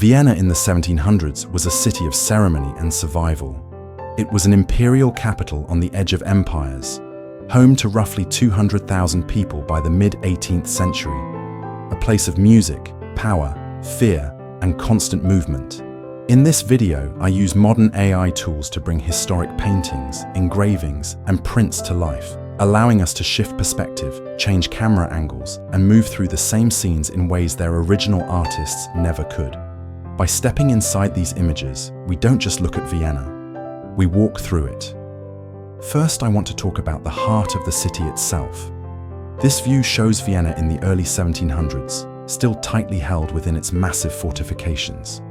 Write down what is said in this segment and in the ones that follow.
Vienna in the 1700s was a city of ceremony and survival. It was an imperial capital on the edge of empires, home to roughly 200,000 people by the mid-18th century, a place of music, power, fear, and constant movement. In this video, I use modern AI tools to bring historic paintings, engravings, and prints to life, allowing us to shift perspective, change camera angles, and move through the same scenes in ways their original artists never could. By stepping inside these images, we don't just look at Vienna, we walk through it. First, I want to talk about the heart of the city itself. This view shows Vienna in the early 1700s, still tightly held within its massive fortifications.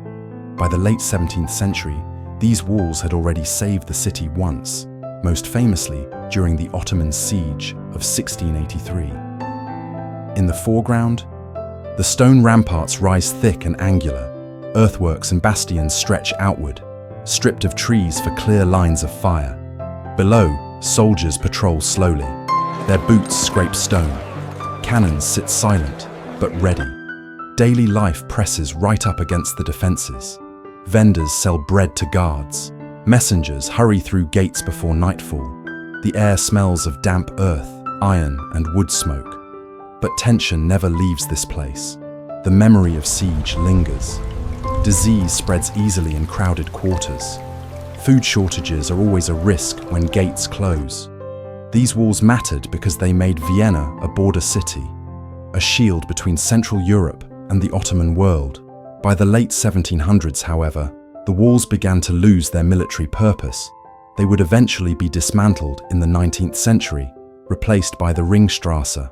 By the late 17th century, these walls had already saved the city once, most famously during the Ottoman siege of 1683. In the foreground, the stone ramparts rise thick and angular. Earthworks and bastions stretch outward, stripped of trees for clear lines of fire. Below, soldiers patrol slowly. Their boots scrape stone. Cannons sit silent, but ready. Daily life presses right up against the defenses. Vendors sell bread to guards. Messengers hurry through gates before nightfall. The air smells of damp earth, iron, and wood smoke. But tension never leaves this place. The memory of siege lingers. Disease spreads easily in crowded quarters. Food shortages are always a risk when gates close. These walls mattered because they made Vienna a border city, a shield between Central Europe and the Ottoman world. By the late 1700s, however, the walls began to lose their military purpose. They would eventually be dismantled in the 19th century, replaced by the Ringstrasse.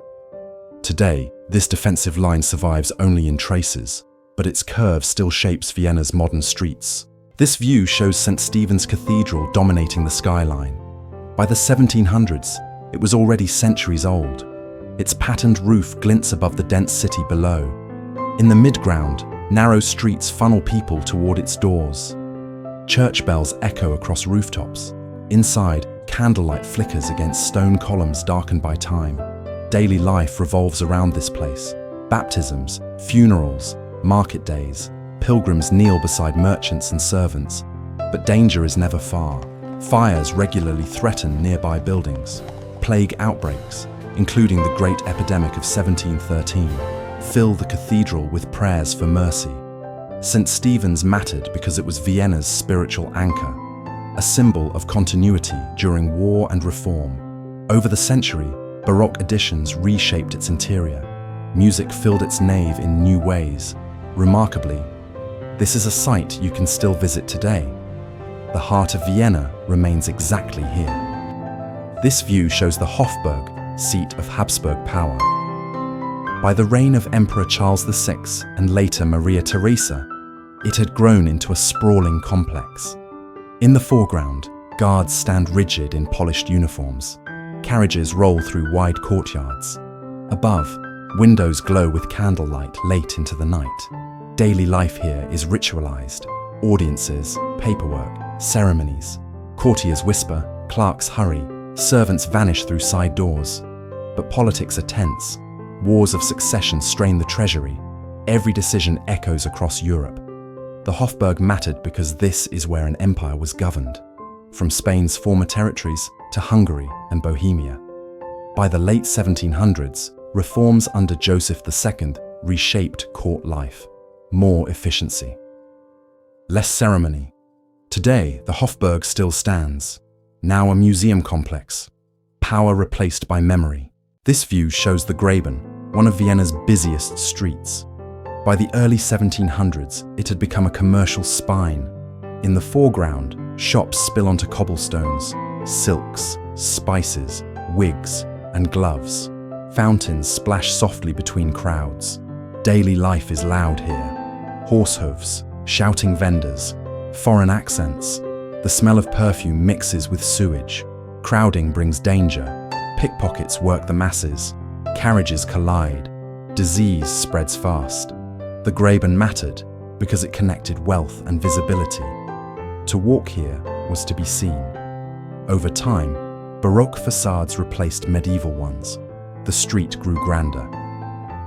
Today, this defensive line survives only in traces, but its curve still shapes Vienna's modern streets. This view shows St. Stephen's Cathedral dominating the skyline. By the 1700s, it was already centuries old. Its patterned roof glints above the dense city below. In the midground, narrow streets funnel people toward its doors. Church bells echo across rooftops. Inside, candlelight flickers against stone columns darkened by time. Daily life revolves around this place. Baptisms, funerals, market days, pilgrims kneel beside merchants and servants, but danger is never far. Fires regularly threaten nearby buildings. Plague outbreaks, including the Great Epidemic of 1713, fill the cathedral with prayers for mercy. St. Stephen's mattered because it was Vienna's spiritual anchor, a symbol of continuity during war and reform. Over the century, Baroque additions reshaped its interior. Music filled its nave in new ways. Remarkably, this is a site you can still visit today. The heart of Vienna remains exactly here. This view shows the Hofburg, seat of Habsburg power. By the reign of Emperor Charles VI and later Maria Theresa, it had grown into a sprawling complex. In the foreground, guards stand rigid in polished uniforms. Carriages roll through wide courtyards. Above, windows glow with candlelight late into the night. Daily life here is ritualized. Audiences, paperwork, ceremonies. Courtiers whisper, clerks hurry, servants vanish through side doors. But politics are tense. Wars of succession strain the treasury. Every decision echoes across Europe. The Hofburg mattered because this is where an empire was governed, from Spain's former territories to Hungary and Bohemia. By the late 1700s, reforms under Joseph II reshaped court life. More efficiency, less ceremony. Today, the Hofburg still stands, now a museum complex. Power replaced by memory. This view shows the Graben, one of Vienna's busiest streets. By the early 1700s, it had become a commercial spine. In the foreground, shops spill onto cobblestones, silks, spices, wigs, and gloves. Fountains splash softly between crowds. Daily life is loud here. Horse hooves, shouting vendors, foreign accents. The smell of perfume mixes with sewage. Crowding brings danger. Pickpockets work the masses. Carriages collide. Disease spreads fast. The Graben mattered because it connected wealth and visibility. To walk here was to be seen. Over time, Baroque facades replaced medieval ones. The street grew grander.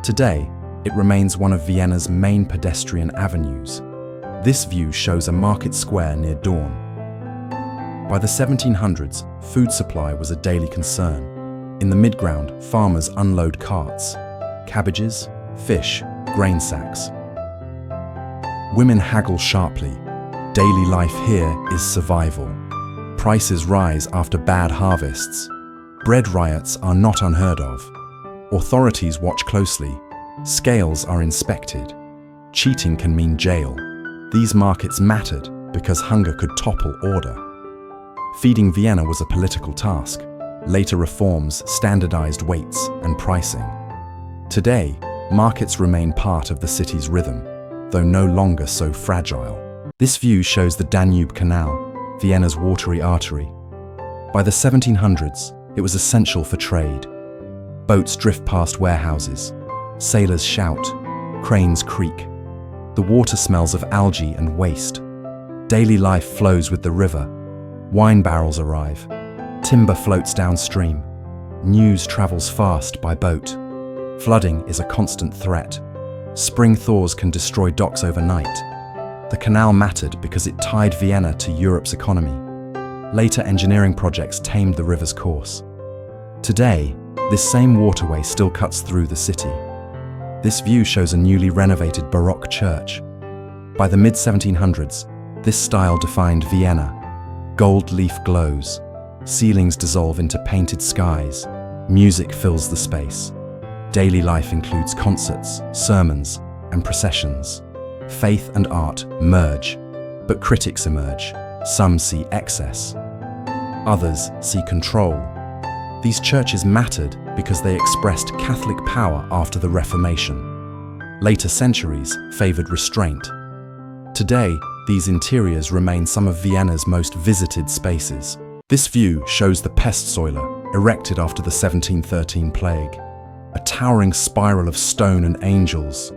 Today, it remains one of Vienna's main pedestrian avenues, This view shows a market square near dawn. By the 1700s, food supply was a daily concern. In the midground, farmers unload carts, cabbages, fish, grain sacks. Women haggle sharply. Daily life here is survival. Prices rise after bad harvests. Bread riots are not unheard of. Authorities watch closely. Scales are inspected. Cheating can mean jail. These markets mattered because hunger could topple order. Feeding Vienna was a political task. Later reforms standardized weights and pricing. Today, markets remain part of the city's rhythm, though no longer so fragile. This view shows the Danube Canal, Vienna's watery artery. By the 1700s, it was essential for trade. Boats drift past warehouses. Sailors shout. Cranes creak. The water smells of algae and waste. Daily life flows with the river. Wine barrels arrive. Timber floats downstream. News travels fast by boat. Flooding is a constant threat. Spring thaws can destroy docks overnight. The canal mattered because it tied Vienna to Europe's economy. Later engineering projects tamed the river's course. Today, this same waterway still cuts through the city. This view shows a newly renovated Baroque church. By the mid-1700s, this style defined Vienna. Gold leaf glows. Ceilings dissolve into painted skies. Music fills the space. Daily life includes concerts, sermons, and processions. Faith and art merge, but critics emerge. Some see excess. Others see control. These churches mattered because they expressed Catholic power after the Reformation. Later centuries favored restraint. Today, these interiors remain some of Vienna's most visited spaces. This view shows the Pestsäule, erected after the 1713 plague. A towering spiral of stone and angels.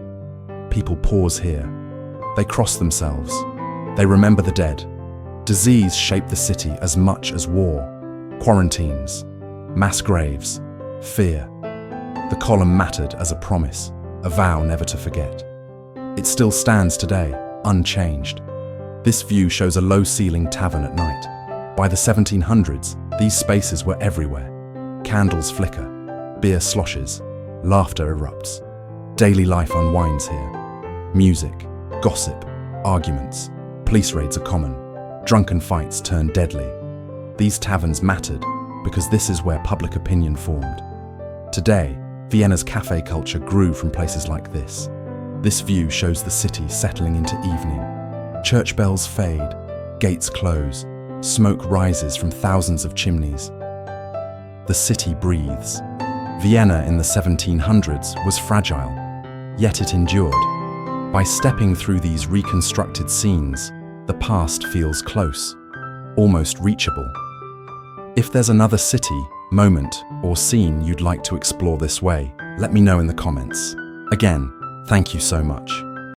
People pause here. They cross themselves. They remember the dead. Disease shaped the city as much as war. Quarantines, mass graves, fear. The column mattered as a promise, a vow never to forget. It still stands today, unchanged. This view shows a low-ceiling tavern at night. By the 1700s, these spaces were everywhere. Candles flicker. Beer sloshes, laughter erupts. Daily life unwinds here. Music, gossip, arguments, police raids are common. Drunken fights turn deadly. These taverns mattered because this is where public opinion formed. Today, Vienna's cafe culture grew from places like this. This view shows the city settling into evening. Church bells fade, gates close, smoke rises from thousands of chimneys. The city breathes. Vienna in the 1700s was fragile, yet it endured. By stepping through these reconstructed scenes, the past feels close, almost reachable. If there's another city, moment, or scene you'd like to explore this way, let me know in the comments. Again, thank you so much.